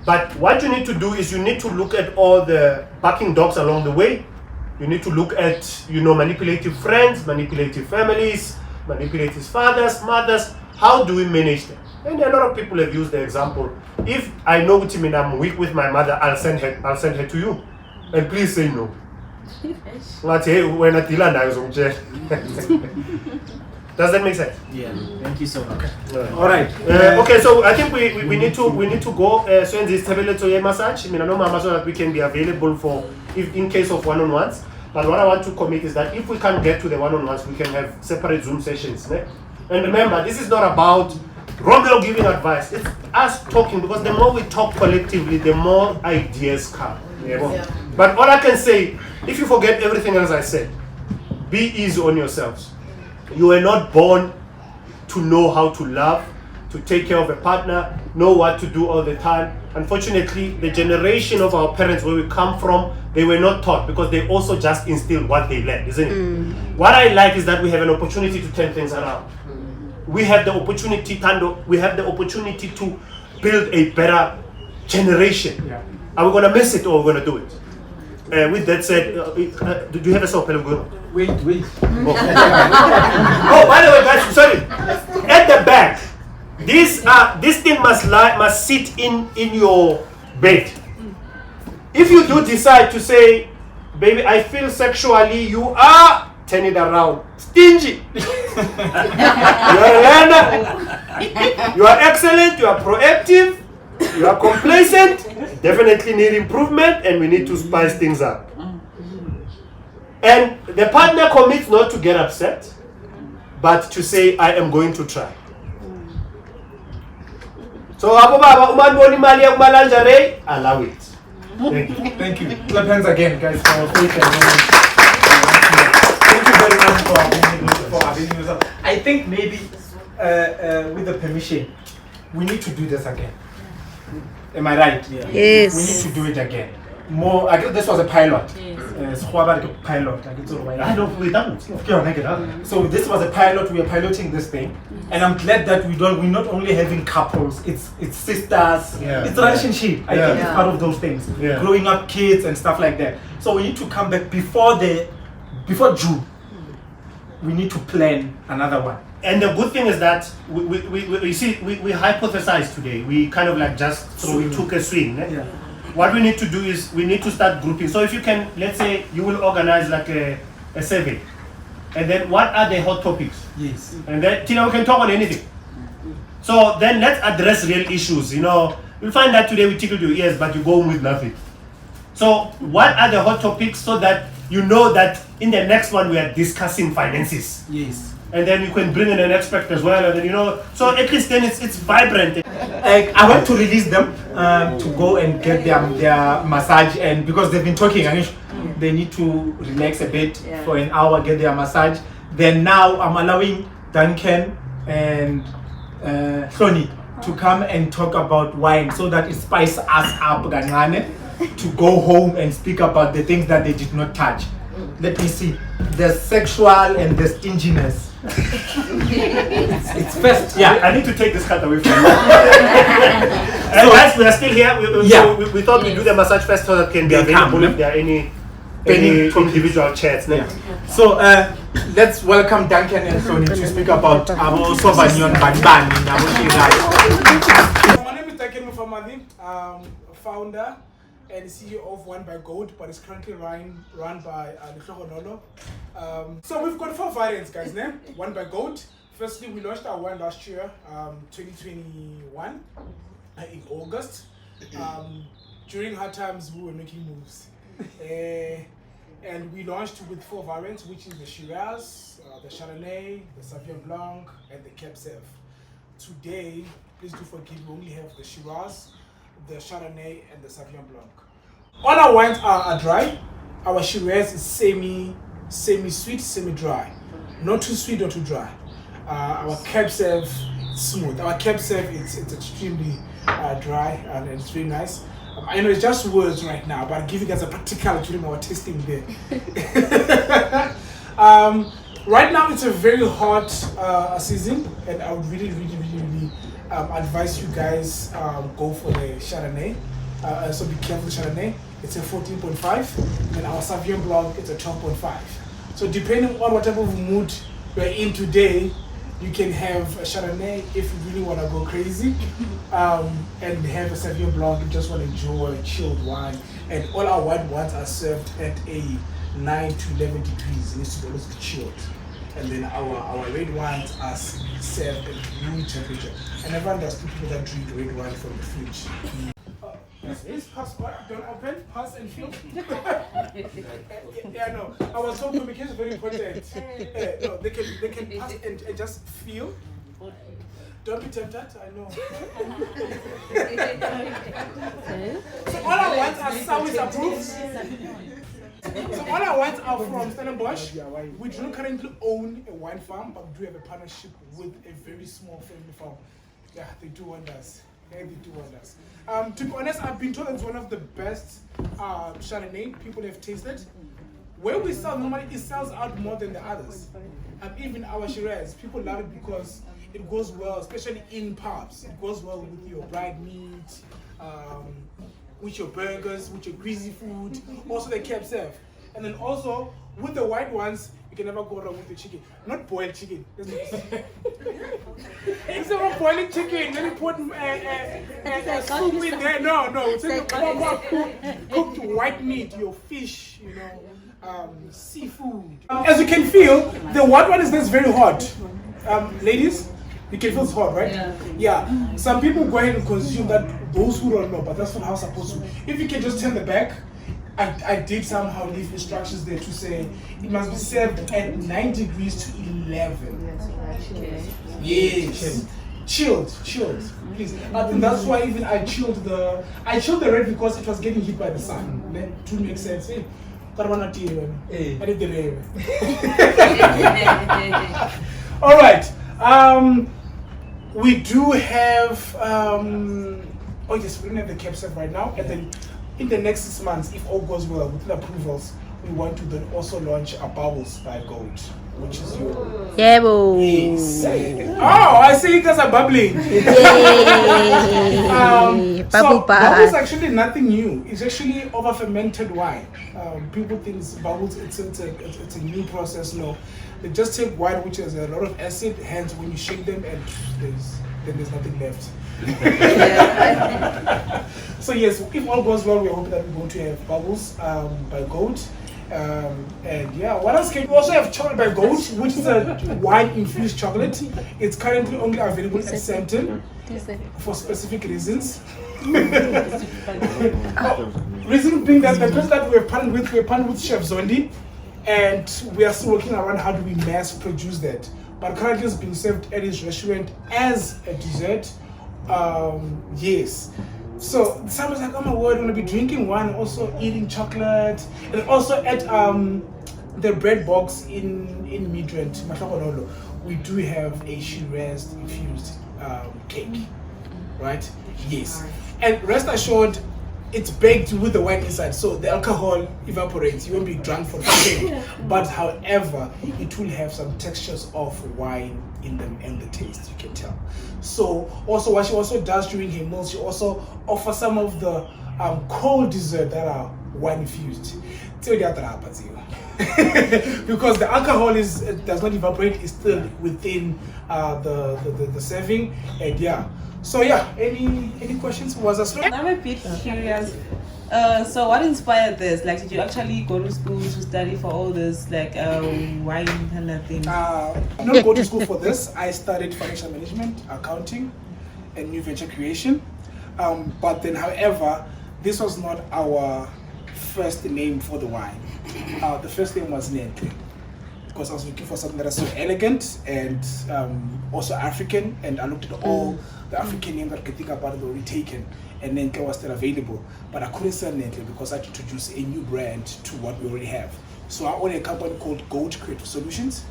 But what you need to do is you need to look at all the barking dogs along the way. You need to look at, manipulative friends, manipulative families, manipulative fathers, mothers. How do we manage them? And a lot of people have used the example. If I know I'm weak with my mother, I'll send her to you. And please say no. Does that make sense? Yeah. Thank you so much. All right. Okay, so I think we need to go. So in this massage, I know Mama, so that we can be available for in case of one-on-ones. But what I want to commit is that if we can't get to the one-on-ones, we can have separate Zoom sessions. Ne? And remember, this is not about Romeo giving advice. It's us talking, because the more we talk collectively, the more ideas come. Yeah. But all I can say, if you forget everything else I said, be easy on yourselves. You were not born to know how to love, to take care of a partner, know what to do all the time. Unfortunately, the generation of our parents where we come from, they were not taught because they also just instilled what they learned, isn't it? What I like is that we have an opportunity to turn things around. We have the opportunity, Tando, we have the opportunity to build a better generation. Yeah. Are we going to miss it or are we going to do it? With that said, do you have a soap? Wait. Oh, by the way, guys, sorry. At the back, this thing must sit in your bed. If you do decide to say, baby, I feel sexually, you are, turn it around. Stingy. You are a learner. You are excellent. You are proactive. You are complacent. Definitely need improvement, and we need to spice things up. And the partner commits not to get upset, but to say, I am going to try. So, allow it. Thank you. Clap hands again, guys, for faith and knowledge. Thank you very much for having us. I think maybe with the permission, we need to do this again. Am I right? Yeah. Yes. We need to do it again. More. I guess this was a pilot. Yes. Pilot. I know we done. So this was a pilot. We are piloting this thing, and I'm glad that we're not only having couples. It's sisters. Yeah. It's relationship. I think it's part of those things. Yeah. Growing up kids and stuff like that. So we need to come back before June. We need to plan another one. And the good thing is that we hypothesized today. We kind of like we took a swing. Yeah. What we need to do is we need to start grouping. So if you can, let's say you will organize like a survey. And then what are the hot topics? Yes. And then Tina, we can talk on anything. So then let's address real issues. You know, you'll find that today we tickled your ears, but you go home with nothing. So what are the hot topics so that you know that in the next one we are discussing finances? Yes. And then you can bring in an expert as well, and then so at least then it's vibrant. I want to release them to go and get their massage, and because they've been talking, they need to relax a bit for an hour, get their massage. Then now I'm allowing Duncan and Sony to come and talk about wine so that it spices us up to go home and speak about the things that they did not touch. Let me see. The sexual and the stinginess. It's first. Yeah, I need to take this cut away from you. And guys, we are still here. We thought we'd do the massage first so that can be available if there are any individual chats. Yeah. So let's welcome Duncan and Sony to speak about our Sobanyon Banban. My name is Duncan Mufamadi. I'm founder and CEO of One by Gold, but it's currently run by Nouvelle. So we've got 4 variants, guys. One by Gold. Firstly, we launched our wine last year, 2021, in August. During hard times, we were making moves. And we launched with 4 variants, which is the Shiraz, the Chardonnay, the Sauvignon Blanc, and the Cab Sav. Today, please do forgive, we only have the Shiraz, the Chardonnay, and the Sauvignon Blanc. All our wines are dry. Our Shiraz is semi-sweet, semi-dry. Not too sweet, not too dry. Our Cab Sav is smooth. Our Cab Sav it's extremely dry and it's very nice. I know it's just words right now, but I'll give you guys a practical during our tasting there. Right now it's a very hot season, and I would really advise you guys go for the Chardonnay. So be careful with Chardonnay. It's a 14.5, and our Sauvignon Blanc it's a 12.5. So depending on what type of mood you're in today, you can have a Chardonnay if you really want to go crazy, and have a Sauvignon Blanc if you just want to enjoy a chilled wine. And all our white wines are served at a 9 to 11 degrees. It needs to always be chilled. And then our red wines are served at room temperature. And everyone does people that drink red wine from the fridge. Yes, pass, don't open, pass and feel. Yeah, no. Our soul communication is very important. No, they can pass and just feel. Don't be tempted, I know. So all our wines are service approved. So all our wines are from Stellenbosch. We don't currently own a wine farm, but we do have a partnership with a very small family farm. Yeah, they do wonders. Yeah, they do wonders. To be honest, I've been told it's one of the best Chardonnay people have tasted. Where we sell normally, it sells out more than the others. Even our Shiraz, people love it because it goes well, especially in pubs. It goes well with your dried meat, with your burgers, with your greasy food, also the Cape Surf. And then also, with the white ones, you can never go wrong with the chicken. Not boiled chicken. Instead of boiling chicken, then you put soup in there. No. It's a proper cooked white meat, your fish, seafood. As you can feel, the white one is very hot. Ladies, you can feel it's hot, right? Yeah. Some people go ahead and consume that, those who don't know, but that's not how it's supposed to. If you can just turn the back, I did somehow leave instructions there to say it must be served at 9 degrees to 11. Yes. Chilled, please. And that's why even I chilled the red because it was getting hit by the sun. That to make sense. Hey, I did the rain. All right. We do have oh yes, we don't have the Cape Surf right now, and then in the next 6 months, if all goes well with the approvals, we want to then also launch a Bubbles by Gold, which is your yes. Oh, I see you guys are bubbling. So Bubbles is actually nothing new. It's actually over fermented wine. People think Bubbles it's a new process. No, they just take wine which has a lot of acid. Hence, when you shake them, and there's nothing left. So yes, if all goes well, we're hoping that we're going to have Bubbles by Gold. And yeah, what else can we also have? Chocolate by Gold, which is a wine-infused chocolate. It's currently only available at Sampton for specific reasons. Reason being that the person that we're partnered with Chef Zondi, and we are still working around how do we mass produce that. But currently it's being served at his restaurant as a dessert. Yes. So someone's like, oh my word, I'm gonna be drinking wine, also eating chocolate, and also at the bread box in Midrand, Mahlakonolo, we do have a Shiraz infused cake, right? Yes. And rest assured, it's baked with the wine inside, so the alcohol evaporates. You won't be drunk for the cake. But however, it will have some textures of wine in them and the taste, you can tell. So also what she also does during her meals, she also offers some of the cold dessert that are wine infused. Because the alcohol does not evaporate, it's still within the serving, and yeah. So yeah, any questions? I'm a bit curious. So what inspired this? Like, did you actually go to school to study for all this, like wine kind of thing? I didn't go to school for this. I studied financial management, accounting, and new venture creation. But then, however, this was not our first name for the wine. The first name was Nouvelle, because I was looking for something that is so elegant and also African, and I looked at all the African names that I could think about were already taken, and then was still available. But I couldn't sell Nouvelle because I had to introduce a new brand to what we already have. So I own a company called Gold Creative Solutions.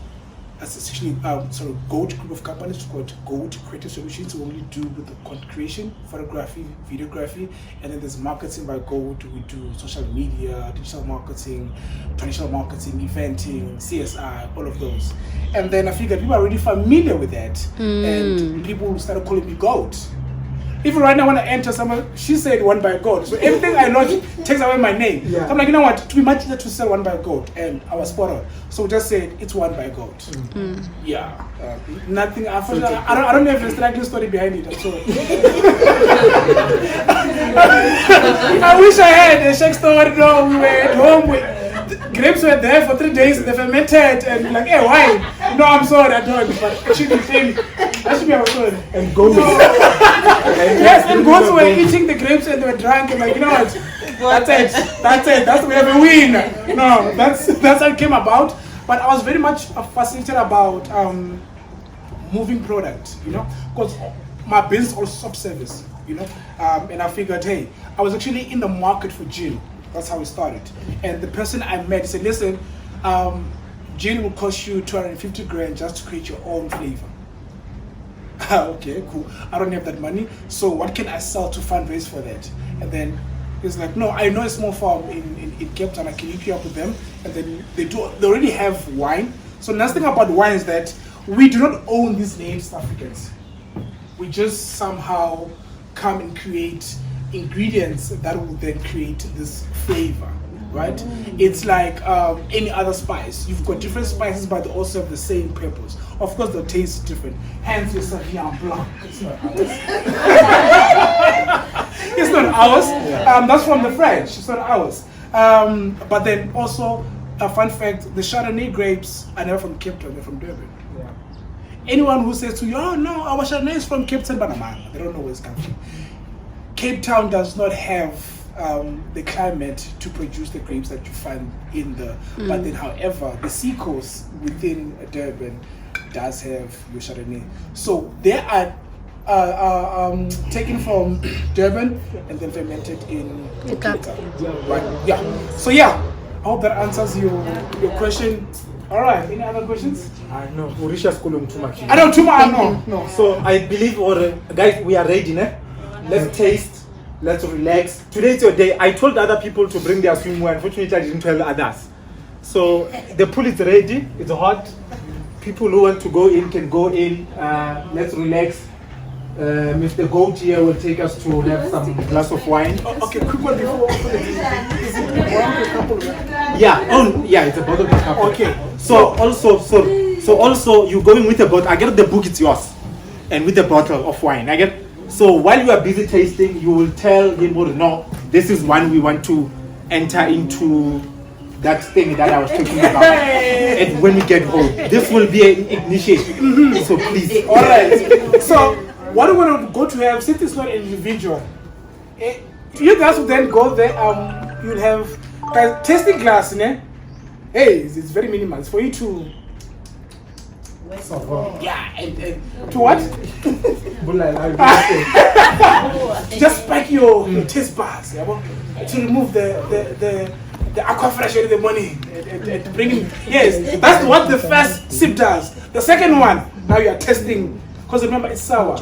That's essentially sort of Gold group of companies called Gold Creative Solutions. We only do with the content creation, photography, videography, and then there's marketing by Gold. We do social media, digital marketing, traditional marketing, eventing, CSI, all of those. And then I figured people are already familiar with that, and people started calling me Gold. Even right now when I enter someone, she said one by Gold. So everything I launch takes away my name. Yeah. So I'm like, you know what, to be much easier to sell one by Gold, and I was spot on. So we just said it's one by Gold. Yeah. Nothing, I don't know if there's a striking story behind it, I'm sorry. I wish I had a shake story. No, we were at home with grapes were there for 3 days, they fermented, and like, hey, why? No, I'm sorry, I don't. But actually, that should be our story. And goats. Yes, and goats were eating the grapes and they were drunk. And like, you know what? That's it. That's we have a win. No, that's how it came about. But I was very much fascinated about moving product, you know, because my business also sub service, you know, and I figured, hey, I was actually in the market for gin. That's how it started. And the person I met said, listen, gin will cost you 250 grand just to create your own flavor. Okay, cool. I don't have that money. So what can I sell to fundraise for that? And then he's like, no, I know a small farm in Cape Town. I can hook you up with them. And then they already have wine. So the nice thing about wine is that we do not own these names, South Africans. We just somehow come and create ingredients that will then create this flavor, right? It's like any other spice. You've got different spices, but they also have the same purpose. Of course, they'll taste different. Hence, your Sauvignon Blanc. It's not ours. It's not ours. That's from the French. It's not ours. But then also, a fun fact, the Chardonnay grapes are never from Cape Town, they're from Durban. Yeah. Anyone who says to you, oh no, our Chardonnay is from Cape Town, but they don't know where it's coming from. Cape Town does not have the climate to produce the grapes that you find in the, but then however, the seacoast within Durban does have your Chardonnay. So they are taken from Durban and then fermented in Cape Town. Right? Yeah. So yeah, I hope that answers your question. All right. Any other questions? No. Orisha's calling too much. I don't too much. No. So I believe, guys, we are ready, ne? Let's taste. Let's relax. Today is your day. I told other people to bring their swimwear. Unfortunately, I didn't tell others. So the pool is ready. It's hot. People who want to go in can go in. Let's relax. Mr. Goat here will take us to have some glass of wine. Okay, quick one before. Is it one couple? Yeah. Oh, yeah. It's a bottle of couple. Okay. So also you going with a bottle. I get the book. It's yours, and with a bottle of wine. I get. So while you are busy tasting, you will tell him or no, this is one we want to enter into that thing that I was talking about. And when we get home, this will be an ignition. So please. All right. So what we're going to go to have, since it's not an individual, you guys will then go there. You'll have a tasting glass, ne? Hey, it's very minimal. It's for you to. Yeah, and to what? Just pack your taste buds, yeah, to remove the aqua fresh in the morning and bring in. Yes, that's what the first sip does. The second one, now you are testing, because remember it's sour.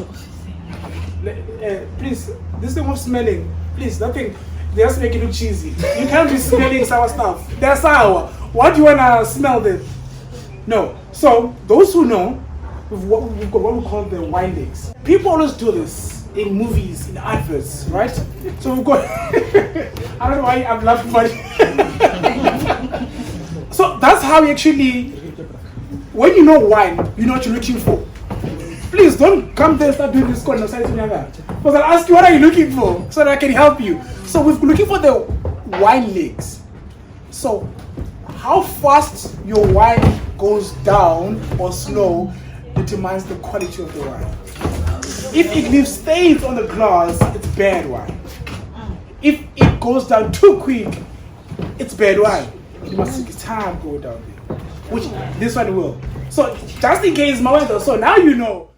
Please, this thing of smelling, please, nothing. They just make it look cheesy. You can't be smelling sour stuff. They're sour. What do you wanna smell them? No. So those who know, we've got what we call the wine legs. People always do this in movies, in adverts, right? So we've got. I don't know why I'm laughing, but so that's how you actually. When you know wine, you know what you're looking for. Please don't come there and start doing this because I'll ask you what are you looking for so that I can help you. So we're looking for the wine legs. So how fast your wine goes down or slow determines the quality of the wine. If it leaves stains on the glass, it's bad wine. If it goes down too quick, it's bad wine. You must take time to go down there, which this one will. So just in case, so now you know.